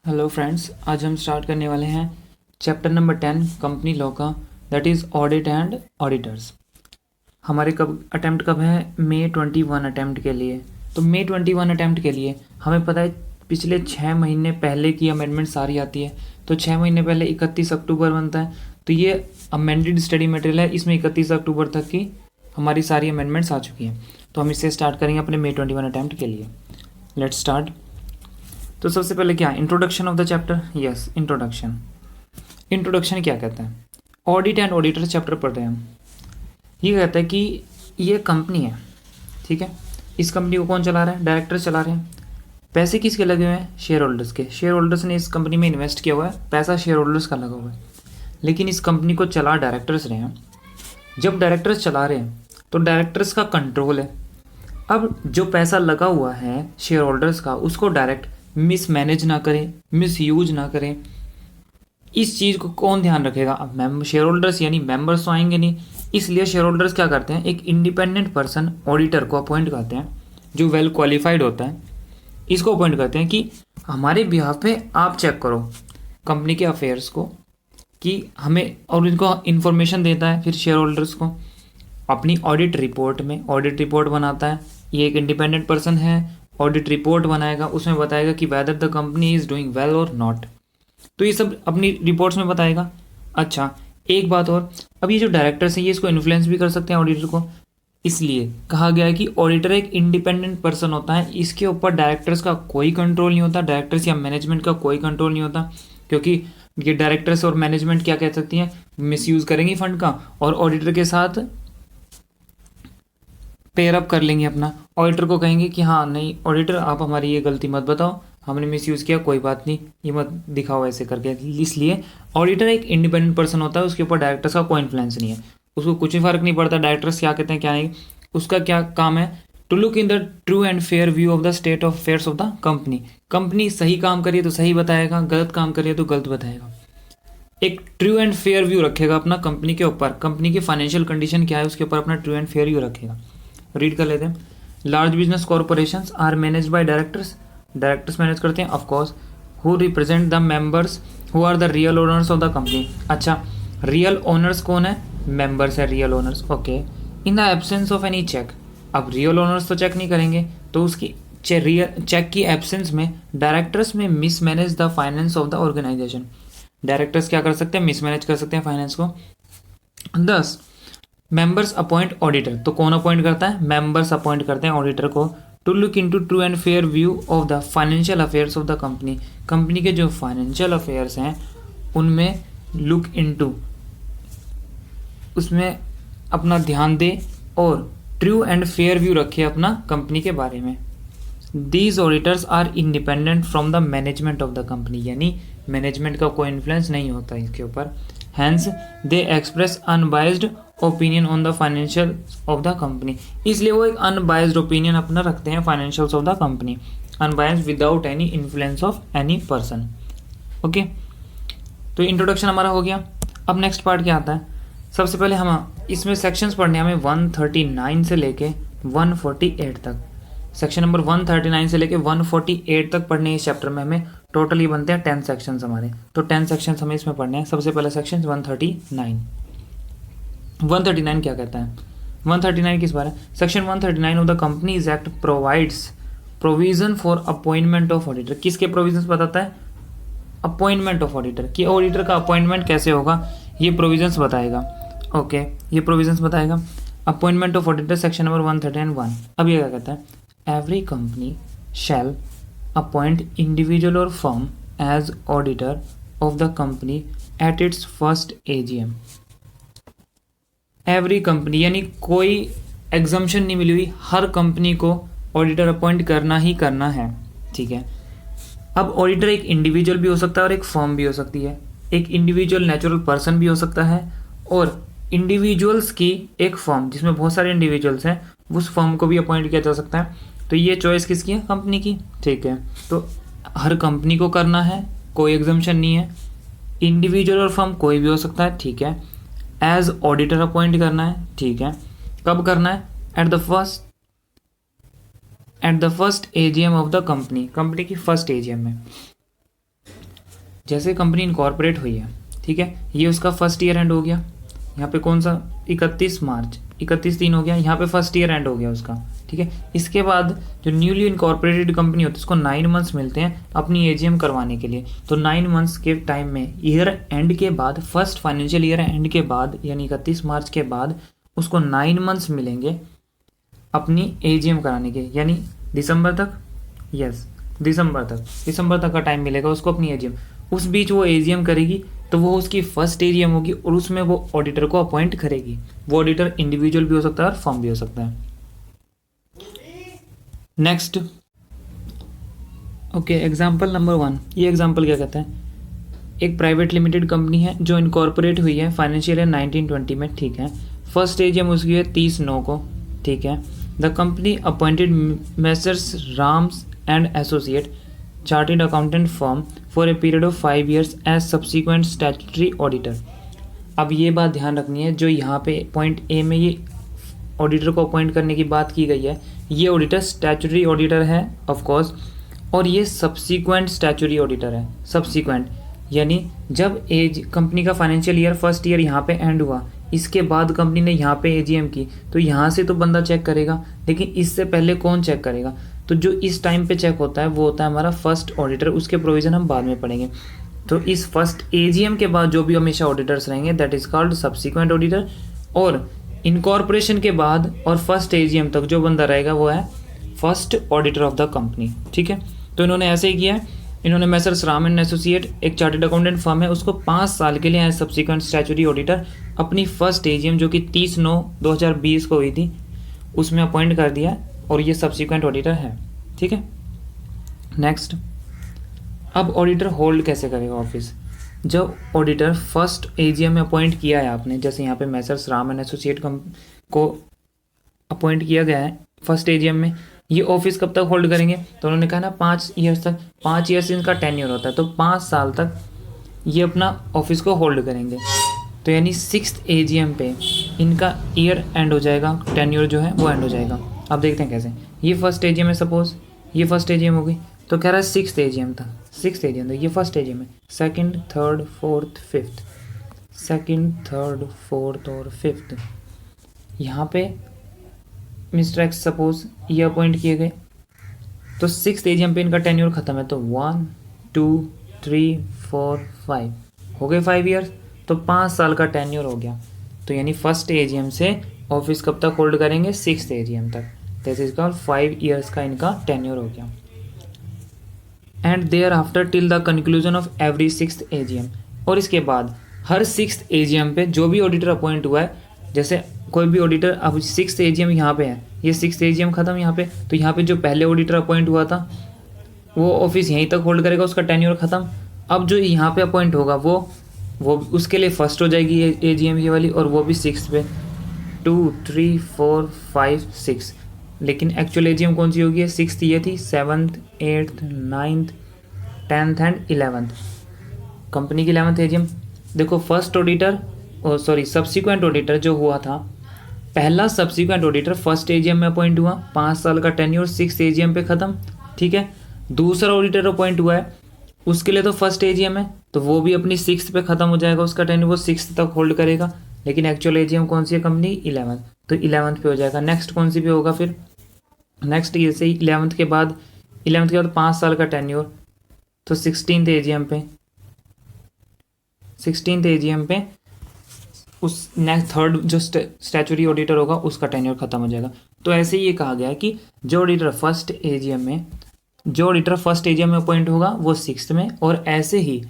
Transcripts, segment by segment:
Hello friends, आज हम start करने वाले हैं चैप्टर नंबर 10 कंपनी लॉ का, that is audit and auditors. हमारे अटेम्प्ट कब है? मई 21 अटेम्प्ट के लिए। तो मई 21 अटेम्प्ट के लिए हमें पता है पिछले 6 महीने पहले की अमेंडमेंट सारी आती है। तो 6 महीने पहले 31 अक्टूबर बनता है, तो ये अमेंडेड स्टडी मटेरियल है, इसमें 31 अक्टूबर तक की हमारी सारी अमेंडमेंट्स आ चुकी हैं। तो हम इससे स्टार्ट करेंगे अपने मई 21 अटेम्प्ट के लिए। Let's start. तो सबसे पहले क्या, introduction of the chapter. Yes, introduction. Introduction क्या कहता है? ऑडिट एंड ऑडिटर चैप्टर पढ़ रहे हैं हम। ये कहता है कि ये कंपनी है, ठीक है। इस कंपनी को कौन चला रहा है? डायरेक्टर चला रहे हैं। पैसे किसके लगे हुए हैं? शेयर होल्डर्स के। शेयर होल्डर्स ने इस कंपनी में इन्वेस्ट किया हुआ है, पैसा शेयर होल्डर्स का लगा हुआ है। लेकिन इस कंपनी को चला डायरेक्टर्स रहे हैं। जब डायरेक्टर्स चला रहे हैं तो डायरेक्टर्स का कंट्रोल है। अब जो पैसा लगा हुआ है शेयर होल्डर्स का, उसको डायरेक्ट मिसमैनेज ना करें, मिस यूज ना करें। इस चीज़ को कौन ध्यान रखेगा? अब शेयर होल्डर्स यानी मेंबर्स तो आएंगे नहीं, इसलिए शेयर होल्डर्स क्या करते हैं, एक इंडिपेंडेंट पर्सन ऑडिटर को अपॉइंट करते हैं जो वेल क्वालिफाइड होता है। इसको अपॉइंट करते हैं कि हमारे बिहाफ पे आप चेक करो कंपनी के अफेयर्स को, कि हमें, और इनको इन्फॉर्मेशन देता है फिर शेयर होल्डर्स को अपनी ऑडिट रिपोर्ट में। ऑडिट रिपोर्ट बनाता है, ये एक इंडिपेंडेंट पर्सन है, ऑडिट रिपोर्ट बनाएगा, उसमें बताएगा कि whether the company is doing well और नॉट। तो ये सब अपनी रिपोर्ट्स में बताएगा। अच्छा, एक बात और, अब ये जो डायरेक्टर्स हैं ये इसको इन्फ्लुएंस भी कर सकते हैं ऑडिटर को, इसलिए कहा गया है कि ऑडिटर एक इंडिपेंडेंट पर्सन होता है, इसके ऊपर डायरेक्टर्स का कोई कंट्रोल नहीं होता, डायरेक्टर्स या मैनेजमेंट का कोई कंट्रोल नहीं होता। क्योंकि ये डायरेक्टर्स और मैनेजमेंट क्या कह सकती हैं, मिसयूज़ करेंगी फंड का और ऑडिटर के साथ पेयर अप कर लेंगे अपना। ऑडिटर को कहेंगे कि हाँ नहीं ऑडिटर, आप हमारी ये गलती मत बताओ, हमने मिसयूज़ किया, कोई बात नहीं, ये मत दिखाओ ऐसे करके। इसलिए ऑडिटर एक इंडिपेंडेंट पर्सन होता है, उसके ऊपर डायरेक्टर्स का कोई इन्फ्लुएंस नहीं है, उसको कुछ भी फर्क नहीं पड़ता डायरेक्टर्स क्या कहते हैं क्या नहीं। उसका क्या काम है? To look in the true and fair view of the state of affairs of the company. Company सही काम करिए तो सही बताएगा, गलत काम करिए तो गलत बताएगा। एक ट्रू एंड फेयर व्यू रखेगा अपना कंपनी के ऊपर, कंपनी की फाइनेंशियल कंडीशन क्या है उसके ऊपर अपना ट्रू एंड फेयर व्यू रखेगा। रीड कर लेते हैं। Large business corporations are manage by directors. Directors manage करते हैं, of course, who represent the members who are the real owners of the company. अच्छा, रियल ओनर्स कौन है? मेंबर्स है real owners, okay. In the absence of any check. अब real owners तो check नहीं करेंगे, तो उसकी चेक की एब्सेंस में डायरेक्टर्स में mismanage the finance of the organization. Directors क्या कर सकते हैं? मिसमैनेज कर सकते हैं फाइनेंस को। 10 मेंबर्स अपॉइंट ऑडिटर। तो कौन अपॉइंट करता है? मेंबर्स अपॉइंट करते हैं ऑडिटर को, to look into true and fair view of the financial affairs of the company. Company के जो फाइनेंशियल अफेयर्स हैं उनमें लुक इनटू, उसमें अपना ध्यान दे और ट्रू एंड फेयर व्यू रखे अपना कंपनी के बारे में। These auditors are independent from the management of the company, यानी मैनेजमेंट का कोई इन्फ्लुएंस नहीं होता इसके ऊपर। Hence they express unbiased opinion on the financial of the company. इसलिए वो एक अनबाइज्ड ओपिनियन अपना रखते हैं financials of the company, unbiased without any influence of any person. Okay, तो इंट्रोडक्शन हमारा हो गया। अब नेक्स्ट पार्ट क्या आता है? सबसे पहले हम इसमें सेक्शंस पढ़ने हमें 139 से लेके 148 तक। सेक्शन नंबर 139 से लेके 148 तक पढ़ने इस चैप्टर में हमें टोटल ये बनते हैं 10 सेक्शंस हमारे। तो 10 सेक्शंस हमें इसमें पढ़ने हैं। सबसे पहले सेक्शन 139। 139 क्या कहता है? 139 किस बारे? Section 139 of the Companies Act provides provision for appointment of auditor. किसके प्रोविजंस बताता है? अपॉइंटमेंट ऑफ ऑडिटर, कि ऑडिटर का अपॉइंटमेंट कैसे होगा ये प्रोविजंस बताएगा। ओके, ये प्रोविजंस बताएगा। Appointment of auditor section number 139(1). अब ये क्या कहता है? Every company shall appoint individual और firm as auditor of the company at its first AGM। Every company यानी कोई एग्जम्पशन नहीं मिली हुई, हर कंपनी को ऑडिटर अपॉइंट करना ही करना है, ठीक है। अब ऑडिटर एक इंडिविजुअल भी हो सकता है और एक फर्म भी हो सकती है। एक इंडिविजुअल नेचुरल पर्सन भी हो सकता है और इंडिविजुअल्स की एक फर्म जिसमें बहुत सारे इंडिविजुअल्स हैं, उस फर्म को भी अपॉइंट किया जा सकता है। तो ये चॉइस किसकी है? कंपनी की, ठीक है। तो हर कंपनी को करना है, कोई एग्जम्पशन नहीं है। इंडिविजुअल और फर्म कोई भी हो सकता है, ठीक है। एज ऑडिटर अपॉइंट करना है, ठीक है। कब करना है? At the first AGM of the company, company की फर्स्ट AGM में। जैसे कंपनी इनकॉर्पोरेट हुई है, ठीक है, ये उसका फर्स्ट ईयर एंड हो गया, यहाँ पे कौन सा 31 मार्च 31/3 हो गया, यहाँ पे फर्स्ट ईयर एंड हो गया उसका, ठीक है। इसके बाद जो न्यूली इनकॉर्पोरेटेड कंपनी होती है उसको 9 मंथ्स मिलते हैं अपनी एजीएम करवाने के लिए। तो 9 मंथ्स के टाइम में ईयर एंड के बाद, फर्स्ट फाइनेंशियल ईयर एंड के बाद यानी 31 मार्च के बाद उसको 9 मंथ्स मिलेंगे अपनी एजीएम कराने के, यानी दिसंबर तक, यस दिसंबर तक का टाइम मिलेगा उसको अपनी एजीएम। उस बीच वो एजीएम करेगी तो वो उसकी फर्स्ट एजीएम होगी और उसमें वो ऑडिटर को अपॉइंट करेगी। वो ऑडिटर इंडिविजुअल भी हो सकता है और फर्म भी हो सकता है। Next, okay, example number 1। ये एग्जाम्पल क्या कहता है, एक प्राइवेट लिमिटेड कंपनी है जो इनकॉर्पोरेट हुई है फाइनेंशियल ईयर 1920 में, ठीक है। फर्स्ट एजीएम उसकी है 30/9 को, ठीक है। The company appointed messrs Rams and associate chartered accountant firm for a period of 5 years as subsequent statutory auditor. अब ये बात ध्यान रखनी है, जो यहाँ पे पॉइंट ए में ये ऑडिटर को अपॉइंट करने की बात की गई है, ये ऑडिटर स्टैट्यूटरी ऑडिटर है ऑफ कोर्स, और ये सब्सिक्वेंट स्टैट्यूटरी ऑडिटर है। सब्सिक्वेंट यानी जब एज कंपनी का फाइनेंशियल ईयर फर्स्ट ईयर यहाँ पे एंड हुआ, इसके बाद कंपनी ने यहाँ पे एजीएम की, तो यहाँ से तो बंदा चेक करेगा, लेकिन इससे पहले कौन चेक करेगा, तो जो इस टाइम पे चेक होता है वो होता है हमारा फर्स्ट ऑडिटर। उसके प्रोविज़न हम बाद में पढ़ेंगे। तो इस फर्स्ट एजीएम के बाद जो भी हमेशा ऑडिटर्स रहेंगे that is called subsequent auditor, और इनकॉर्पोरेशन के बाद और फर्स्ट एजीएम तक जो बंदा रहेगा वो है first auditor of the company, ठीक है। तो इन्होंने ऐसे ही किया है, इन्होंने मेसर्स राम एंड एसोसिएट एक चार्टेड अकाउंटेंट फर्म है, उसको 5 साल के लिए एज सब्सिक्वेंट स्टैट्यूटरी ऑडिटर अपनी फर्स्ट एजीएम जो कि 30/9/2020 को हुई थी उसमें अपॉइंट कर दिया, और ये सब्सिक्वेंट ऑडिटर है, ठीक है। नेक्स्ट, अब ऑडिटर होल्ड कैसे करेगा ऑफिस। जब ऑडिटर फर्स्ट एजीएम में अपॉइंट किया है आपने, जैसे यहाँ पे मेसर्स राम एंड एसोसिएट को अपॉइंट किया गया है फर्स्ट एजीएम में, ये ऑफिस कब तक होल्ड करेंगे, तो उन्होंने कहा ना 5 ईयर्स तक, 5 ईयर्स इनका टेन्योर होता है, तो 5 साल तक ये अपना ऑफिस को होल्ड करेंगे। तो यानी 6th एजीएम पे इनका ईयर एंड हो जाएगा, टेन्योर जो है वो एंड हो जाएगा। अब देखते हैं कैसे। ये फर्स्ट एजीएम है, सपोज ये फर्स्ट एजीएम हो गई, तो कह रहा है 6th एजीएम था, 6th एजीएम था, ये फर्स्ट एजीएम है, 2nd 3rd 4th 5th, 2nd 3rd 4th और 5th, यहाँ पे मिस्टर एक्स सपोज ये अपॉइंट किए गए, तो 6th एजीएम पे इनका टेन्योर खत्म है, तो 1 2 3 4 5 हो गए 5 ईयर्स, तो 5 साल का टेन्योर हो गया। तो यानी फर्स्ट एजीएम से ऑफिस कब तक होल्ड करेंगे, 6th एजीएम तक, दिस इज कॉल्ड 5 ईयर्स का इनका टेन्योर हो गया। And thereafter till the conclusion of every 6th AGM, और इसके बाद हर 6th एजीएम पे जो भी ऑडिटर अपॉइंट हुआ है, जैसे कोई भी ऑडिटर, अब 6th एजीएम यहाँ पे है, ये 6th एजीएम खत्म यहाँ पे, तो यहाँ पे जो पहले ऑडिटर अपॉइंट हुआ था वो ऑफिस यहीं तक होल्ड करेगा, उसका टेन्योर खत्म। अब जो यहाँ पे अपॉइंट होगा वो उसके लिए फर्स्ट हो जाएगी एजीएम ये वाली, और वो भी 6th पे, 2 3 4 5 6, लेकिन एक्चुअल एजीएम कौन सी होगी, 6th ये थी, 7th 8th 9th 10th and 11th, company की 11th एजीएम। देखो फर्स्ट ऑडिटर सब्सिक्वेंट ऑडिटर जो हुआ था, पहला सब्सिक्वेंट ऑडिटर फर्स्ट एजीएम में अपॉइंट हुआ, 5 साल का टेन्योर, 6th एजीएम पे खत्म, ठीक है। दूसरा ऑडिटर अपॉइंट हुआ है, उसके लिए तो फर्स्ट एजीएम है, तो वो भी अपनी 6th पे खत्म हो जाएगा उसका टेन्योर, वो 6th तक होल्ड करेगा, लेकिन एक्चुअल एजीएम कौन सी है कंपनी 11th, तो 11th पे हो जाएगा। नेक्स्ट कौन सी पे होगा फिर, नेक्स्ट ये से 11th के बाद 5 साल का टेन्योर, तो 16th एजीएम पे उस नेक्स्ट थर्ड जो स्टैट्यूटरी ऑडिटर होगा उसका टेन्योर खत्म हो जाएगा। तो ऐसे ही ये कहा गया है कि जो ऑडिटर फर्स्ट एजीएम में अपॉइंट होगा वो 6th में, और ऐसे ही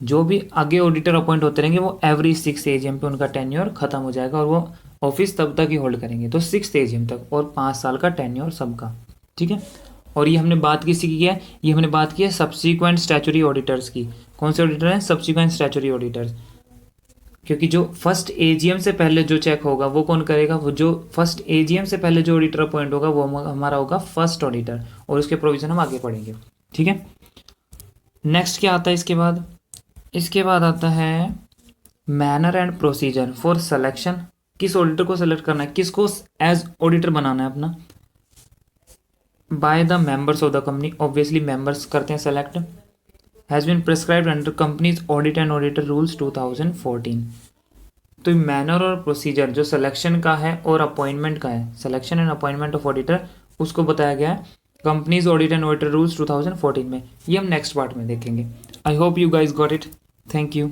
जो भी आगे ऑडिटर अपॉइंट होते रहेंगे वो एवरी 6th एजीएम पे उनका टेन्योर खत्म हो जाएगा, और वो ऑफिस तब तक ही होल्ड करेंगे, तो 6th एजीएम तक, और 5 साल का टेन्योर सबका, ठीक है। और ये हमने बात किसी की है, ये हमने बात की है सब्सिक्वेंट स्टैट्यूटरी ऑडिटर्स की। कौन से ऑडिटर हैं, सब्सिक्वेंट स्टैट्यूटरी ऑडिटर्स, क्योंकि जो फर्स्ट एजीएम से पहले जो चेक होगा वो कौन करेगा, वो जो फर्स्ट एजीएम से पहले जो ऑडिटर अपॉइंट होगा वो हमारा होगा फर्स्ट ऑडिटर, और उसके प्रोविजन हम आगे पढ़ेंगे, ठीक है। नेक्स्ट क्या आता है इसके बाद आता है manner and procedure for selection. किस ऑडिटर को सेलेक्ट करना है, किसको एज ऑडिटर बनाना है अपना, by the members of the company, obviously members करते हैं select. Has been prescribed under companies audit and auditor rules 2014। तो मैनर और प्रोसीजर जो सिलेक्शन का है और अपॉइंटमेंट का है, selection and appointment of auditor, उसको बताया गया है companies audit and auditor rules 2014 में। ये हम नेक्स्ट पार्ट में देखेंगे। I hope you guys got it. Thank you.